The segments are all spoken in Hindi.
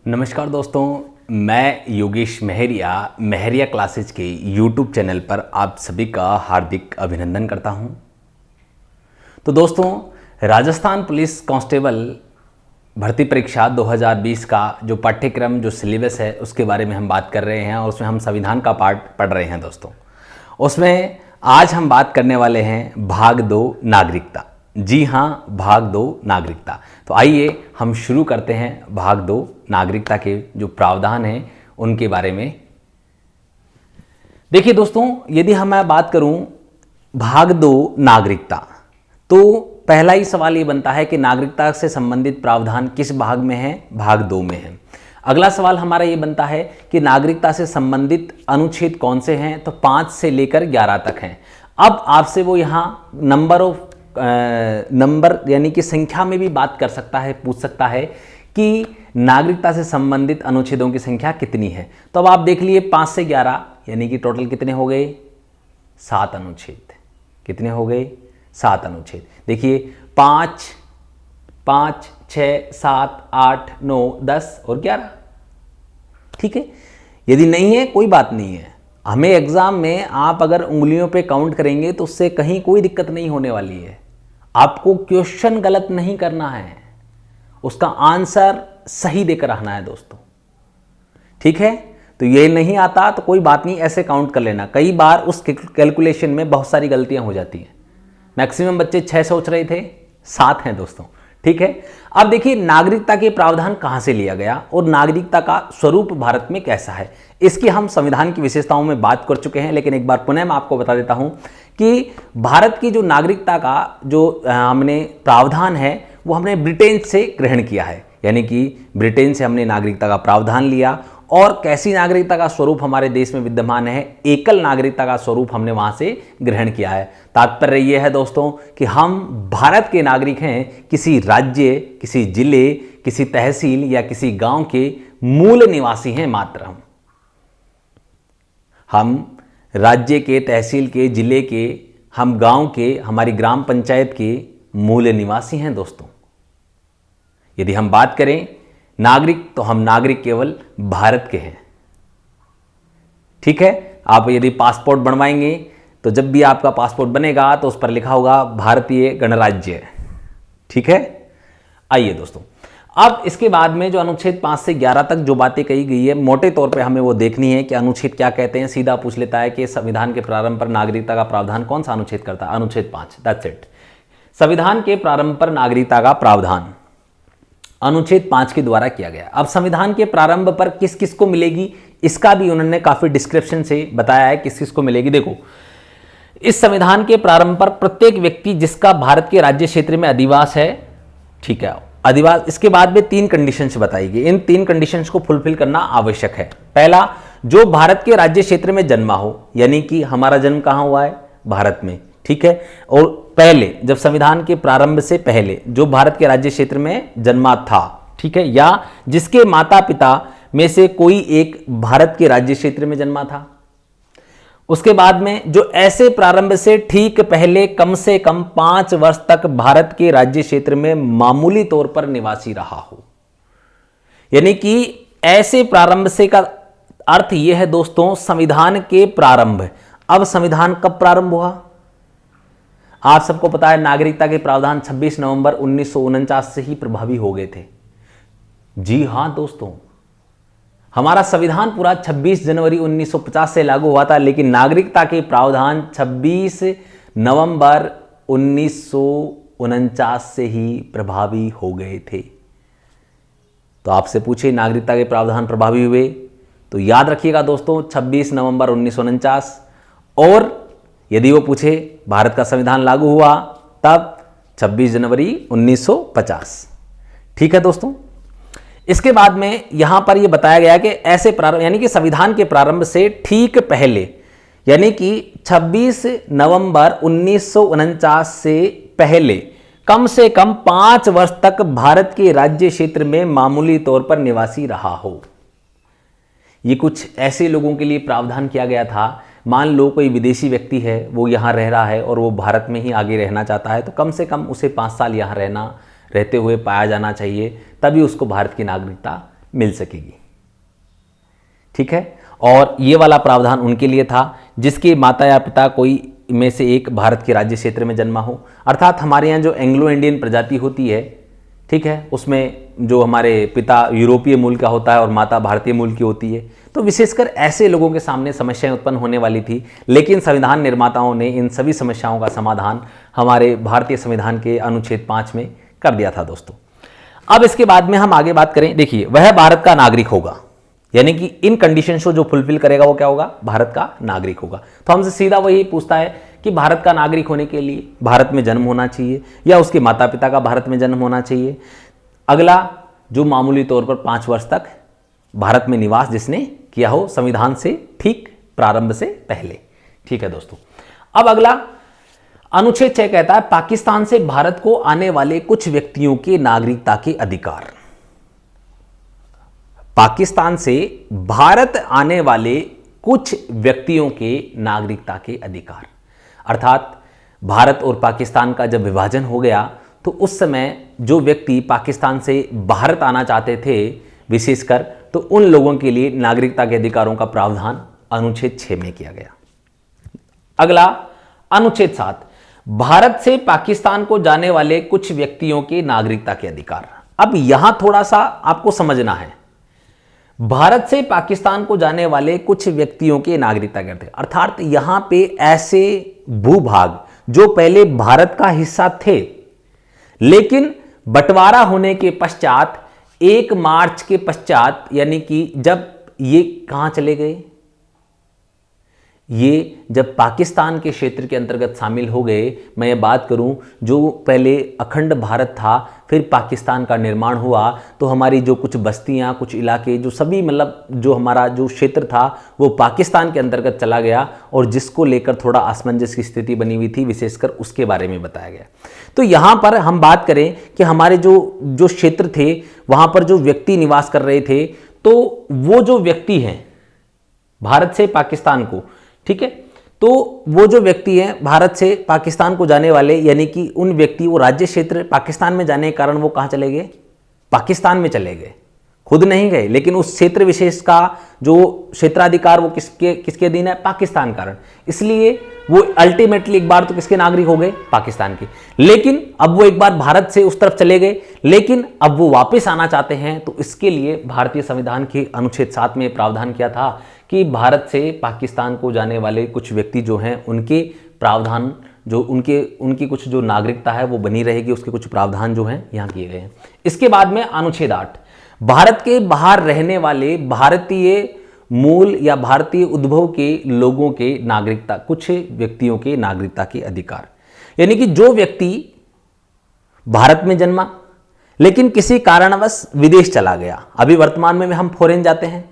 नमस्कार दोस्तों, मैं योगेश महरिया क्लासेज के YouTube चैनल पर आप सभी का हार्दिक अभिनंदन करता हूं। तो दोस्तों, राजस्थान पुलिस कांस्टेबल भर्ती परीक्षा 2020 का जो पाठ्यक्रम जो सिलेबस है उसके बारे में हम बात कर रहे हैं और उसमें हम संविधान का पार्ट पढ़ रहे हैं दोस्तों। उसमें आज हम बात करने वाले हैं भाग 2 नागरिकता। जी हाँ, भाग 2 नागरिकता। तो आइए हम शुरू करते हैं भाग 2 नागरिकता के जो प्रावधान हैं उनके बारे में। देखिए दोस्तों, यदि मैं बात करूं भाग 2 नागरिकता, तो पहला ही सवाल ये बनता है कि नागरिकता से संबंधित प्रावधान किस भाग में है? भाग 2 में है। अगला सवाल हमारा ये बनता है कि नागरिकता से संबंधित अनुच्छेद कौन से हैं? तो 5 से लेकर 11 तक हैं। अब आपसे वो यहाँ नंबर यानी कि संख्या में भी बात कर सकता है, पूछ सकता है कि नागरिकता से संबंधित अनुच्छेदों की संख्या कितनी है। तो अब आप देख लिए 5 से 11 यानी कि टोटल कितने हो गए? 7 अनुच्छेद। कितने हो गए? 7 अनुच्छेद। देखिए 5, 6, 7, 8, 9, 10 और 11। ठीक है, यदि नहीं है कोई बात नहीं है। हमें एग्जाम में आप अगर उंगलियों पे काउंट करेंगे तो उससे कहीं कोई दिक्कत नहीं होने वाली है। आपको क्वेश्चन गलत नहीं करना है, उसका आंसर सही देकर रहना है दोस्तों। ठीक है, तो ये नहीं आता तो कोई बात नहीं, ऐसे काउंट कर लेना। कई बार उस कैलकुलेशन में बहुत सारी गलतियां हो जाती हैं। मैक्सिमम बच्चे 6 सोच रहे थे, 7 हैं दोस्तों। ठीक है, अब देखिए नागरिकता के प्रावधान कहां से लिया गया और नागरिकता का स्वरूप भारत में कैसा है, इसकी हम संविधान की विशेषताओं में बात कर चुके हैं। लेकिन एक बार पुनः मैं आपको बता देता हूं कि भारत की जो नागरिकता का जो हमने प्रावधान है वो हमने ब्रिटेन से ग्रहण किया है। यानी कि ब्रिटेन से हमने नागरिकता का प्रावधान लिया। और कैसी नागरिकता का स्वरूप हमारे देश में विद्यमान है? एकल नागरिकता का स्वरूप हमने वहां से ग्रहण किया है। तात्पर्य यह है दोस्तों कि हम भारत के नागरिक हैं, किसी राज्य, किसी जिले, किसी तहसील या किसी गांव के मूल निवासी हैं मात्र। हम राज्य के, तहसील के, जिले के, हम गांव के, हमारी ग्राम पंचायत के मूल निवासी हैं दोस्तों। यदि हम बात करें नागरिक, तो हम नागरिक केवल भारत के हैं। ठीक है, आप यदि पासपोर्ट बनवाएंगे तो जब भी आपका पासपोर्ट बनेगा तो उस पर लिखा होगा भारतीय गणराज्य। ठीक है, आइए दोस्तों, अब इसके बाद में जो अनुच्छेद 5 से 11 तक जो बातें कही गई है, मोटे तौर पे हमें वो देखनी है कि अनुच्छेद क्या कहते हैं। सीधा पूछ लेता है कि संविधान के प्रारंभ पर नागरिकता का प्रावधान कौन सा अनुच्छेद करता है? अनुच्छेद 5। That's it. संविधान के प्रारंभ पर नागरिकता का प्रावधान अनुच्छेद 5 के द्वारा किया गया। अब संविधान के प्रारंभ पर किस किस को मिलेगी, इसका भी उन्होंने काफी डिस्क्रिप्शन से बताया है किस किस को मिलेगी। देखो, इस संविधान के प्रारंभ पर प्रत्येक व्यक्ति जिसका भारत के राज्य क्षेत्र में अधिवास है, ठीक है, अधिवास, इसके बाद में 3 कंडीशंस बताई गई। इन 3 कंडीशंस को फुलफिल करना आवश्यक है। पहला, जो भारत के राज्य क्षेत्र में जन्मा हो, यानी कि हमारा जन्म कहां हुआ है? भारत में। ठीक है, और पहले जब संविधान के प्रारंभ से पहले जो भारत के राज्य क्षेत्र में जन्मा था, ठीक है, या जिसके माता पिता में से कोई एक भारत के राज्य क्षेत्र में जन्मा था। उसके बाद में जो ऐसे प्रारंभ से ठीक पहले कम से कम 5 वर्ष तक भारत के राज्य क्षेत्र में मामूली तौर पर निवासी रहा हो। यानी कि ऐसे प्रारंभ से का अर्थ यह है दोस्तों, संविधान के प्रारंभ। अब संविधान कब प्रारंभ हुआ? आप सबको पता है नागरिकता के प्रावधान 26 नवंबर 1949 से ही प्रभावी हो गए थे। जी हां दोस्तों, हमारा संविधान पूरा 26 जनवरी 1950 से लागू हुआ था, लेकिन नागरिकता के प्रावधान 26 नवंबर 1949 से ही प्रभावी हो गए थे। तो आपसे पूछे नागरिकता के प्रावधान प्रभावी हुए तो याद रखिएगा दोस्तों 26 नवंबर 1949। और यदि वो पूछे भारत का संविधान लागू हुआ तब 26 जनवरी 1950। ठीक है दोस्तों, इसके बाद में यहां पर यह बताया गया कि ऐसे प्रारंभ यानी कि संविधान के प्रारंभ से ठीक पहले, यानी कि 26 नवंबर 1949 से पहले कम से कम 5 वर्ष तक भारत के राज्य क्षेत्र में मामूली तौर पर निवासी रहा हो। ये कुछ ऐसे लोगों के लिए प्रावधान किया गया था। मान लो कोई विदेशी व्यक्ति है, वो यहाँ रह रहा है और वो भारत में ही आगे रहना चाहता है, तो कम से कम उसे 5 साल यहाँ रहते हुए पाया जाना चाहिए, तभी उसको भारत की नागरिकता मिल सकेगी। ठीक है, और ये वाला प्रावधान उनके लिए था जिसके माता या पिता कोई में से एक भारत के राज्य क्षेत्र में जन्मा हो, अर्थात हमारे यहाँ जो एंग्लो इंडियन प्रजाति होती है, ठीक है, उसमें जो हमारे पिता यूरोपीय मूल का होता है और माता भारतीय मूल की होती है, तो विशेषकर ऐसे लोगों के सामने समस्याएं उत्पन्न होने वाली थी। लेकिन संविधान निर्माताओं ने इन सभी समस्याओं का समाधान हमारे भारतीय संविधान के अनुच्छेद 5 में कर दिया था दोस्तों। अब इसके बाद में हम आगे बात करें, देखिए वह भारत का नागरिक होगा, यानी कि इन कंडीशंस को जो फुलफिल करेगा वो क्या होगा, भारत का नागरिक होगा। तो हमसे सीधा वही पूछता है कि भारत का नागरिक होने के लिए भारत में जन्म होना चाहिए या उसके माता पिता का भारत में जन्म होना चाहिए। अगला, जो मामूली तौर पर 5 वर्ष तक भारत में निवास जिसने किया हो संविधान से ठीक प्रारंभ से पहले। ठीक है दोस्तों, अब अगला अनुच्छेद 6 कहता है पाकिस्तान से भारत को आने वाले कुछ व्यक्तियों के नागरिकता के अधिकार। पाकिस्तान से भारत आने वाले कुछ व्यक्तियों के नागरिकता के अधिकार, अर्थात भारत और पाकिस्तान का जब विभाजन हो गया तो उस समय जो व्यक्ति पाकिस्तान से भारत आना चाहते थे विशेषकर, तो उन लोगों के लिए नागरिकता के अधिकारों का प्रावधान अनुच्छेद 6 में किया गया। अगला अनुच्छेद 7, भारत से पाकिस्तान को जाने वाले कुछ व्यक्तियों के नागरिकता के अधिकार। अब यहां थोड़ा सा आपको समझना है, भारत से पाकिस्तान को जाने वाले कुछ व्यक्तियों के नागरिकता के अधिकार, अर्थात यहां पे ऐसे भूभाग जो पहले भारत का हिस्सा थे लेकिन बंटवारा होने के पश्चात 1 मार्च के पश्चात, यानी कि जब ये कहां चले गए, ये जब पाकिस्तान के क्षेत्र के अंतर्गत शामिल हो गए। मैं ये बात करूं, जो पहले अखंड भारत था फिर पाकिस्तान का निर्माण हुआ तो हमारी जो कुछ बस्तियां, कुछ इलाके, जो सभी मतलब जो हमारा जो क्षेत्र था वो पाकिस्तान के अंतर्गत चला गया और जिसको लेकर थोड़ा असमंजस की स्थिति बनी हुई थी, विशेषकर उसके बारे में बताया गया। तो यहाँ पर हम बात करें कि हमारे जो क्षेत्र थे वहाँ पर जो व्यक्ति निवास कर रहे थे, तो वो जो व्यक्ति हैं भारत से पाकिस्तान को, ठीक है, तो वो जो व्यक्ति हैं भारत से पाकिस्तान को जाने वाले, यानी कि उन व्यक्ति, वो राज्य क्षेत्र पाकिस्तान में जाने के कारण वो कहाँ चले गए, पाकिस्तान में चले गए, खुद नहीं गए, लेकिन उस क्षेत्र विशेष का जो क्षेत्राधिकार वो किसके अधीन है, पाकिस्तान कारण, इसलिए वो अल्टीमेटली एक बार तो किसके नागरिक हो गए, पाकिस्तान के। लेकिन अब वो एक बार भारत से उस तरफ चले गए, लेकिन अब वो वापस आना चाहते हैं, तो इसके लिए भारतीय संविधान के अनुच्छेद 7 में प्रावधान किया था कि भारत से पाकिस्तान को जाने वाले कुछ व्यक्ति जो हैं उनके प्रावधान, जो उनकी कुछ जो नागरिकता है वो बनी रहेगी, उसके कुछ प्रावधान जो हैं यहाँ किए गए हैं। इसके बाद में अनुच्छेद 8, भारत के बाहर रहने वाले भारतीय मूल या भारतीय उद्भव के लोगों के नागरिकता, कुछ व्यक्तियों के नागरिकता के अधिकार, यानी कि जो व्यक्ति भारत में जन्मा लेकिन किसी कारणवश विदेश चला गया, अभी वर्तमान में हम फॉरेन जाते हैं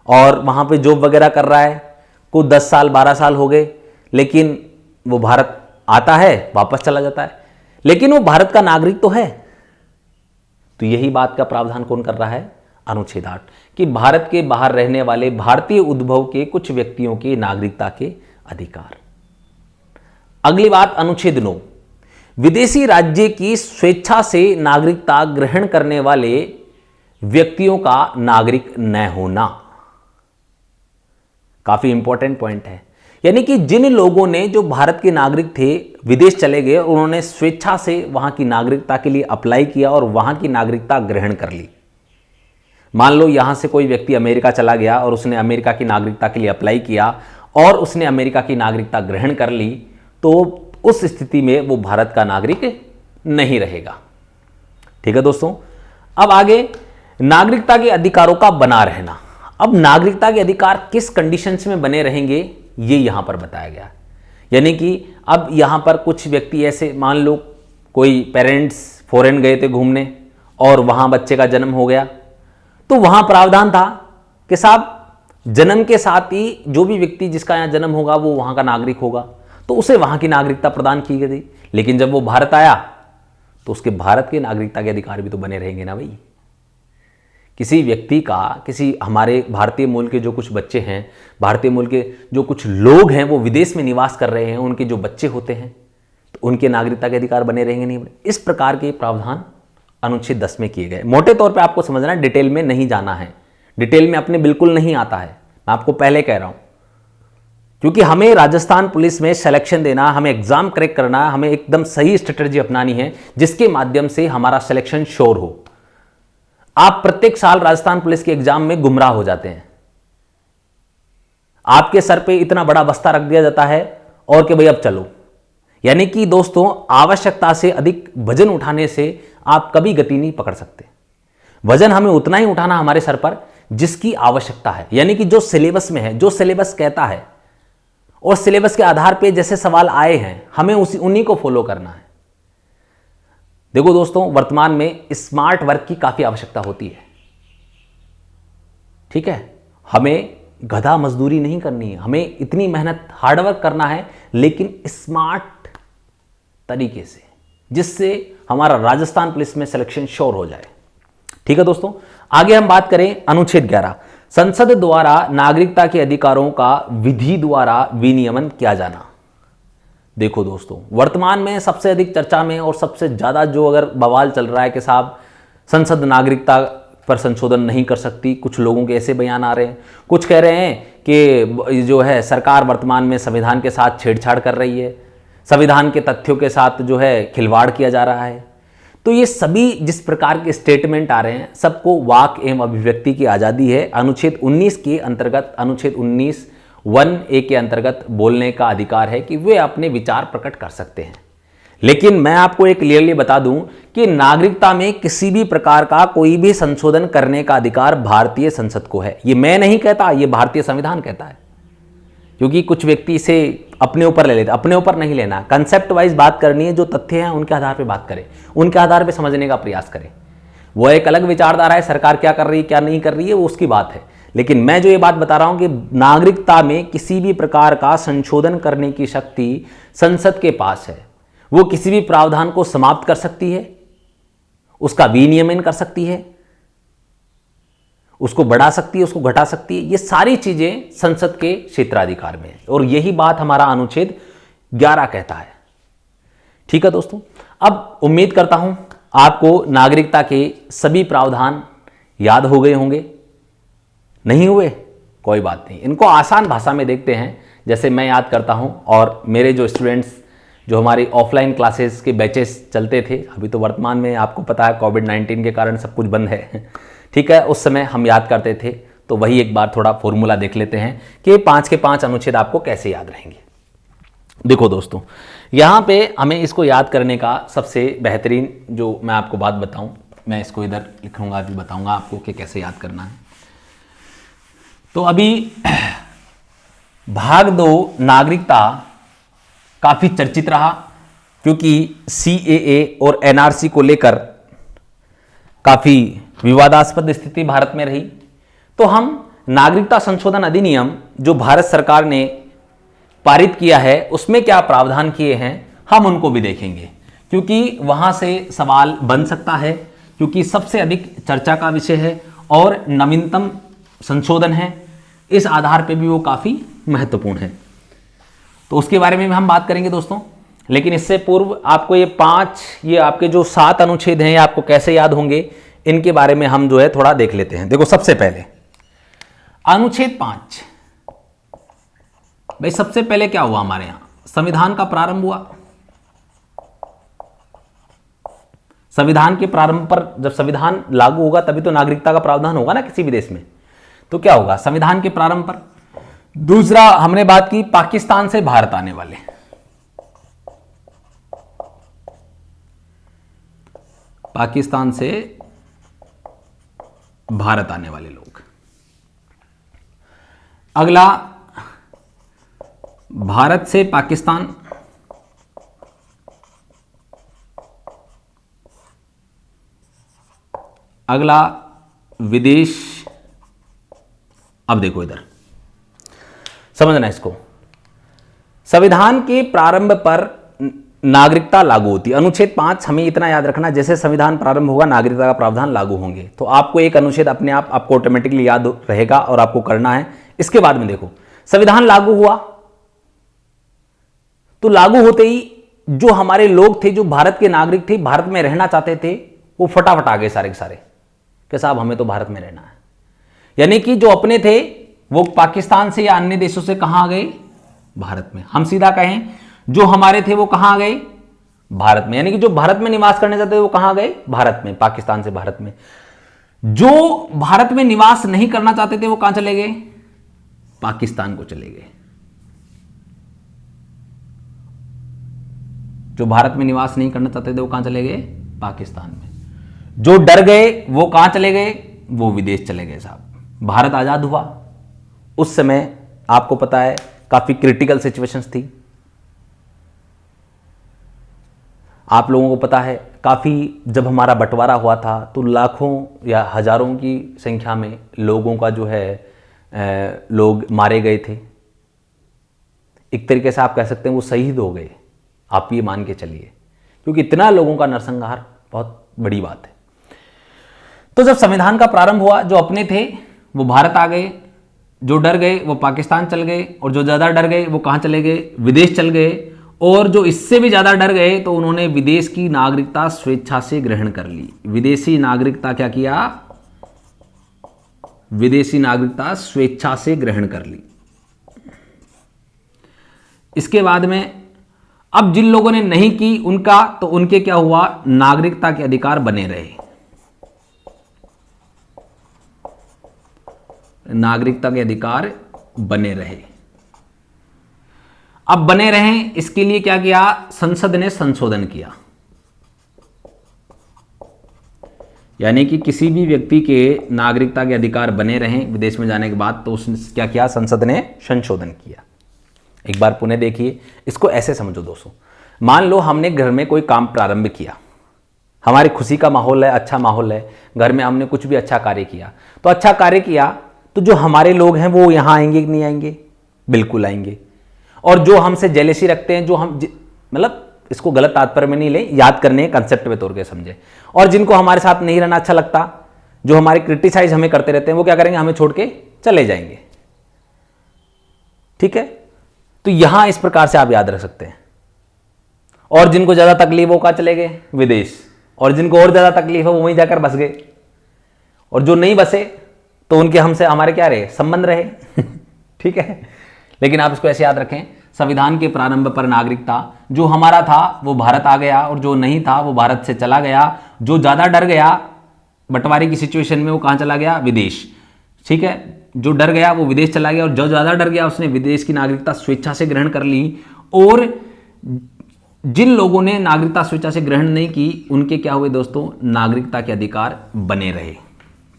और वहां पे जॉब वगैरह कर रहा है, को 10 साल 12 साल हो गए, लेकिन वो भारत आता है वापस चला जाता है, लेकिन वो भारत का नागरिक तो है। तो यही बात का प्रावधान कौन कर रहा है, अनुच्छेद 8, कि भारत के बाहर रहने वाले भारतीय उद्भव के कुछ व्यक्तियों के नागरिकता के अधिकार। अगली बात अनुच्छेद 9, विदेशी राज्य की स्वेच्छा से नागरिकता ग्रहण करने वाले व्यक्तियों का नागरिक न होना। काफी इंपॉर्टेंट पॉइंट है, यानी कि जिन लोगों ने, जो भारत के नागरिक थे, विदेश चले गए, उन्होंने स्वेच्छा से वहां की नागरिकता के लिए अप्लाई किया और वहां की नागरिकता ग्रहण कर ली। मान लो यहां से कोई व्यक्ति अमेरिका चला गया और उसने अमेरिका की नागरिकता के लिए अप्लाई किया और उसने अमेरिका की नागरिकता ग्रहण कर ली, तो उस स्थिति में वो भारत का नागरिक नहीं रहेगा। ठीक है दोस्तों, अब आगे नागरिकता के अधिकारों का बना रहना। अब नागरिकता के अधिकार किस कंडीशंस में बने रहेंगे ये यहां पर बताया गया, यानी कि अब यहां पर कुछ व्यक्ति ऐसे, मान लो कोई पेरेंट्स फॉरेन गए थे घूमने और वहां बच्चे का जन्म हो गया, तो वहां प्रावधान था कि साहब जन्म के साथ ही जो भी व्यक्ति जिसका यहां जन्म होगा वो वहां का नागरिक होगा, तो उसे वहां की नागरिकता प्रदान की गई। लेकिन जब वो भारत आया तो उसके भारत के नागरिकता के अधिकार भी तो बने रहेंगे ना भाई। किसी व्यक्ति का, किसी हमारे भारतीय मूल के जो कुछ बच्चे हैं, भारतीय मूल के जो कुछ लोग हैं वो विदेश में निवास कर रहे हैं, उनके जो बच्चे होते हैं तो उनके नागरिकता के अधिकार बने रहेंगे नहीं बने। इस प्रकार के प्रावधान अनुच्छेद 10 में किए गए। मोटे तौर पे आपको समझना है, डिटेल में नहीं जाना है, डिटेल में अपने बिल्कुल नहीं आता है, मैं आपको पहले कह रहा हूं, क्योंकि हमें राजस्थान पुलिस में सिलेक्शन देना, हमें एग्जाम क्रैक करना, हमें एकदम सही स्ट्रेटजी अपनानी है जिसके माध्यम से हमारा सिलेक्शन श्योर हो। आप प्रत्येक साल राजस्थान पुलिस के एग्जाम में गुमराह हो जाते हैं, आपके सर पे इतना बड़ा बस्ता रख दिया जाता है और कि भाई अब चलो, यानी कि दोस्तों आवश्यकता से अधिक वजन उठाने से आप कभी गति नहीं पकड़ सकते। वजन हमें उतना ही उठाना हमारे सर पर जिसकी आवश्यकता है, यानी कि जो सिलेबस में है, जो सिलेबस कहता है, और सिलेबस के आधार पे जैसे सवाल आए हैं हमें उन्हीं को फॉलो करना है। देखो दोस्तों, वर्तमान में स्मार्ट वर्क की काफी आवश्यकता होती है, ठीक है, हमें गधा मजदूरी नहीं करनी है, हमें इतनी मेहनत हार्डवर्क करना है लेकिन स्मार्ट तरीके से, जिससे हमारा राजस्थान पुलिस में सिलेक्शन श्योर हो जाए। ठीक है दोस्तों, आगे हम बात करें अनुच्छेद 11, संसद द्वारा नागरिकता के अधिकारों का विधि द्वारा विनियमन किया जाना। देखो दोस्तों, वर्तमान में सबसे अधिक चर्चा में और सबसे ज्यादा जो अगर बवाल चल रहा है कि साहब संसद नागरिकता पर संशोधन नहीं कर सकती, कुछ लोगों के ऐसे बयान आ रहे हैं, कुछ कह रहे हैं कि जो है सरकार वर्तमान में संविधान के साथ छेड़छाड़ कर रही है, संविधान के तथ्यों के साथ जो है खिलवाड़ किया जा रहा है। तो ये सभी जिस प्रकार के स्टेटमेंट आ रहे हैं, सबको वाक एवं अभिव्यक्ति की आज़ादी है। अनुच्छेद 19 के अंतर्गत, अनुच्छेद 19 1A के अंतर्गत बोलने का अधिकार है कि वे अपने विचार प्रकट कर सकते हैं। लेकिन मैं आपको एक क्लियरली बता दूं कि नागरिकता में किसी भी प्रकार का कोई भी संशोधन करने का अधिकार भारतीय संसद को है। ये मैं नहीं कहता, ये भारतीय संविधान कहता है, क्योंकि कुछ व्यक्ति इसे अपने ऊपर ले लेते, अपने ऊपर नहीं लेना, कंसेप्ट वाइज बात करनी है, जो तथ्य हैं उनके आधार पर बात करें, उनके आधार पर समझने का प्रयास करें। वो एक अलग विचारधारा है, सरकार क्या कर रही है क्या नहीं कर रही है वो उसकी बात है, लेकिन मैं जो ये बात बता रहा हूं कि नागरिकता में किसी भी प्रकार का संशोधन करने की शक्ति संसद के पास है। वो किसी भी प्रावधान को समाप्त कर सकती है, उसका विनियमन कर सकती है, उसको बढ़ा सकती है, उसको घटा सकती है। ये सारी चीजें संसद के क्षेत्राधिकार में है और यही बात हमारा अनुच्छेद 11 कहता है। ठीक है दोस्तों, अब उम्मीद करता हूं आपको नागरिकता के सभी प्रावधान याद हो गए होंगे। नहीं हुए कोई बात नहीं, इनको आसान भाषा में देखते हैं जैसे मैं याद करता हूं, और मेरे जो स्टूडेंट्स जो हमारी ऑफलाइन क्लासेस के बैचेस चलते थे, अभी तो वर्तमान में आपको पता है कोविड-19 के कारण सब कुछ बंद है, ठीक है, उस समय हम याद करते थे। तो वही एक बार थोड़ा फॉर्मूला देख लेते हैं कि 5 के 5 अनुच्छेद आपको कैसे याद रहेंगे। देखो दोस्तों, यहाँ पे हमें इसको याद करने का सबसे बेहतरीन जो मैं आपको बात बताऊं, मैं इसको इधर लिखूंगा, अभी बताऊंगा आपको कि कैसे याद करना है। तो अभी भाग 2 नागरिकता काफी चर्चित रहा, क्योंकि CAA और NRC को लेकर काफी विवादास्पद स्थिति भारत में रही। तो हम नागरिकता संशोधन अधिनियम जो भारत सरकार ने पारित किया है उसमें क्या प्रावधान किए हैं हम उनको भी देखेंगे, क्योंकि वहां से सवाल बन सकता है, क्योंकि सबसे अधिक चर्चा का विषय है और नवीनतम संशोधन है, इस आधार पे भी वो काफी महत्वपूर्ण है। तो उसके बारे में भी हम बात करेंगे दोस्तों। लेकिन इससे पूर्व आपको ये आपके जो 7 अनुच्छेद हैं ये आपको कैसे याद होंगे, इनके बारे में हम जो है थोड़ा देख लेते हैं। देखो, सबसे पहले अनुच्छेद 5, भाई सबसे पहले क्या हुआ हमारे यहां, संविधान का प्रारंभ हुआ। संविधान के प्रारंभ पर जब संविधान लागू होगा तभी तो नागरिकता का प्रावधान होगा ना किसी भी देश में। तो क्या होगा संविधान के प्रारंभ पर। दूसरा हमने बात की पाकिस्तान से भारत आने वाले, पाकिस्तान से भारत आने वाले लोग। अगला भारत से पाकिस्तान, अगला विदेश। अब देखो इधर समझना इसको, संविधान के प्रारंभ पर नागरिकता लागू होती है। अनुच्छेद 5 हमें इतना याद रखना, जैसे संविधान प्रारंभ होगा नागरिकता का प्रावधान लागू होंगे। तो आपको एक अनुच्छेद अपने आप आपको ऑटोमेटिकली याद रहेगा और आपको करना है। इसके बाद में देखो, संविधान लागू हुआ तो लागू होते ही जो हमारे लोग थे, जो भारत के नागरिक थे, भारत में रहना चाहते थे, वो फटाफट आ गए सारे के सारे कि साहब हमें तो भारत में रहना है। यानी कि जो अपने थे वो पाकिस्तान से या अन्य देशों से कहां आ गए? भारत में। हम सीधा कहें जो हमारे थे वो कहां आ गए? भारत में। यानी कि जो भारत में निवास करने चाहते थे वो कहां गए? भारत में। पाकिस्तान से भारत में। जो भारत में निवास नहीं करना चाहते थे वो कहां चले गए? पाकिस्तान को चले गए। जो भारत में निवास नहीं करना चाहते थे वो कहां चले गए? पाकिस्तान में। जो डर गए वो कहां चले गए? वो विदेश चले गए साहब। भारत आजाद हुआ उस समय आपको पता है काफी क्रिटिकल सिचुएशंस थी। आप लोगों को पता है काफ़ी जब हमारा बंटवारा हुआ था तो लाखों या हजारों की संख्या में लोगों का जो है लोग मारे गए थे। एक तरीके से आप कह सकते हैं वो शहीद हो गए, आप ये मान के चलिए, क्योंकि इतना लोगों का नरसंहार बहुत बड़ी बात है। तो जब संविधान का प्रारंभ हुआ जो अपने थे वो भारत आ गए, जो डर गए वो पाकिस्तान चल गए, और जो ज़्यादा डर गए वो कहाँ चले गए? विदेश चल गए। और जो इससे भी ज़्यादा डर गए तो उन्होंने विदेश की नागरिकता स्वेच्छा से ग्रहण कर ली। विदेशी नागरिकता क्या किया? विदेशी नागरिकता स्वेच्छा से ग्रहण कर ली। इसके बाद में अब जिन लोगों ने नहीं की उनका तो उनके क्या हुआ? नागरिकता के अधिकार बने रहे। नागरिकता के अधिकार बने रहे। अब बने रहें इसके लिए क्या किया? संसद ने संशोधन किया। यानी कि किसी भी व्यक्ति के नागरिकता के अधिकार बने रहें विदेश में जाने के बाद, तो उसने क्या किया? संसद ने संशोधन किया। एक बार पुनः देखिए, इसको ऐसे समझो दोस्तों। मान लो हमने घर में कोई काम प्रारंभ किया, हमारी खुशी का माहौल है, अच्छा माहौल है, घर में हमने कुछ भी अच्छा कार्य किया, तो अच्छा कार्य किया तो जो हमारे लोग हैं वो यहां आएंगे कि नहीं आएंगे? बिल्कुल आएंगे। और जो हमसे जेलेसी रखते हैं, जो हम मतलब इसको गलत तात्पर्य में नहीं ले, याद करने कंसेप्ट में तौर के समझे, और जिनको हमारे साथ नहीं रहना अच्छा लगता, जो हमारे क्रिटिसाइज हमें करते रहते हैं, वो क्या करेंगे? हमें छोड़ के चले जाएंगे। ठीक है, तो यहां इस प्रकार से आप याद रख सकते हैं। और जिनको ज्यादा तकलीफ वो कहां चले गए? विदेश। और जिनको और ज्यादा तकलीफ है वो वहीं जाकर बस गए। और जो नहीं बसे तो उनके हमसे हमारे क्या रहे? संबंध रहे। ठीक है, लेकिन आप इसको ऐसे याद रखें, संविधान के प्रारंभ पर नागरिकता जो हमारा था वो भारत आ गया, और जो नहीं था वो भारत से चला गया। जो ज्यादा डर गया बंटवारे की सिचुएशन में वो कहां चला गया? विदेश। ठीक है, जो डर गया वो विदेश चला गया, और जो ज्यादा डर गया उसने विदेश की नागरिकता स्वेच्छा से ग्रहण कर ली। और जिन लोगों ने नागरिकता स्वेच्छा से ग्रहण नहीं की उनके क्या हुए दोस्तों? नागरिकता के अधिकार बने रहे।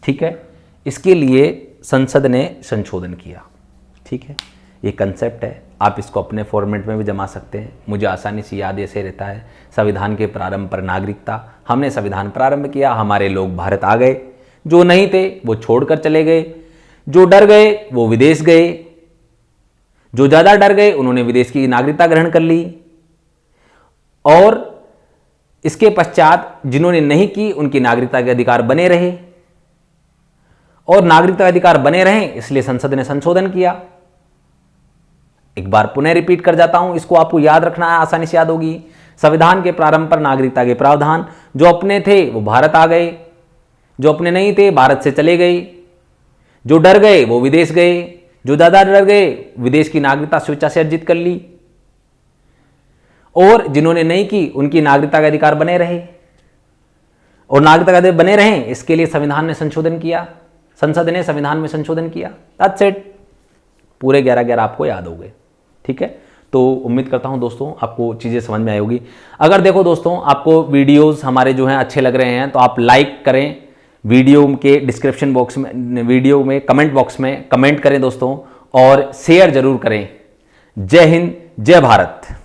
ठीक है, इसके लिए संसद ने संशोधन किया। ठीक है, ये कंसेप्ट है, आप इसको अपने फॉर्मेट में भी जमा सकते हैं। मुझे आसानी से याद ऐसे रहता है, संविधान के प्रारंभ पर नागरिकता। हमने संविधान प्रारंभ किया, हमारे लोग भारत आ गए, जो नहीं थे वो छोड़कर चले गए, जो डर गए वो विदेश गए, जो ज़्यादा डर गए उन्होंने विदेश की नागरिकता ग्रहण कर ली, और इसके पश्चात जिन्होंने नहीं की उनकी नागरिकता के अधिकार बने रहे। और नागरिकता के अधिकार बने रहे इसलिए संसद ने संशोधन किया। एक बार पुनः रिपीट कर जाता हूं, इसको आपको याद रखना है, आसानी से याद होगी। संविधान के प्रारंभ पर नागरिकता के प्रावधान, जो अपने थे वो भारत आ गए, जो अपने नहीं थे भारत से चले गए, जो डर गए वो विदेश गए, जो ज्यादा डर गए विदेश की नागरिकता स्वेच्छा से अर्जित कर ली, और जिन्होंने नहीं की उनकी नागरिकता के अधिकार बने रहे। और नागरिकता के अधिकार बने रहे इसके लिए संविधान ने संशोधन किया, संसद ने संविधान में संशोधन किया। दैट्स इट, पूरे 11 आपको याद हो गए। ठीक है, तो उम्मीद करता हूं दोस्तों आपको चीज़ें समझ में आई होगी। अगर देखो दोस्तों आपको वीडियोस हमारे जो हैं अच्छे लग रहे हैं तो आप लाइक करें, वीडियो के डिस्क्रिप्शन बॉक्स में, वीडियो में कमेंट बॉक्स में कमेंट करें दोस्तों, और शेयर जरूर करें। जय हिंद, जय भारत।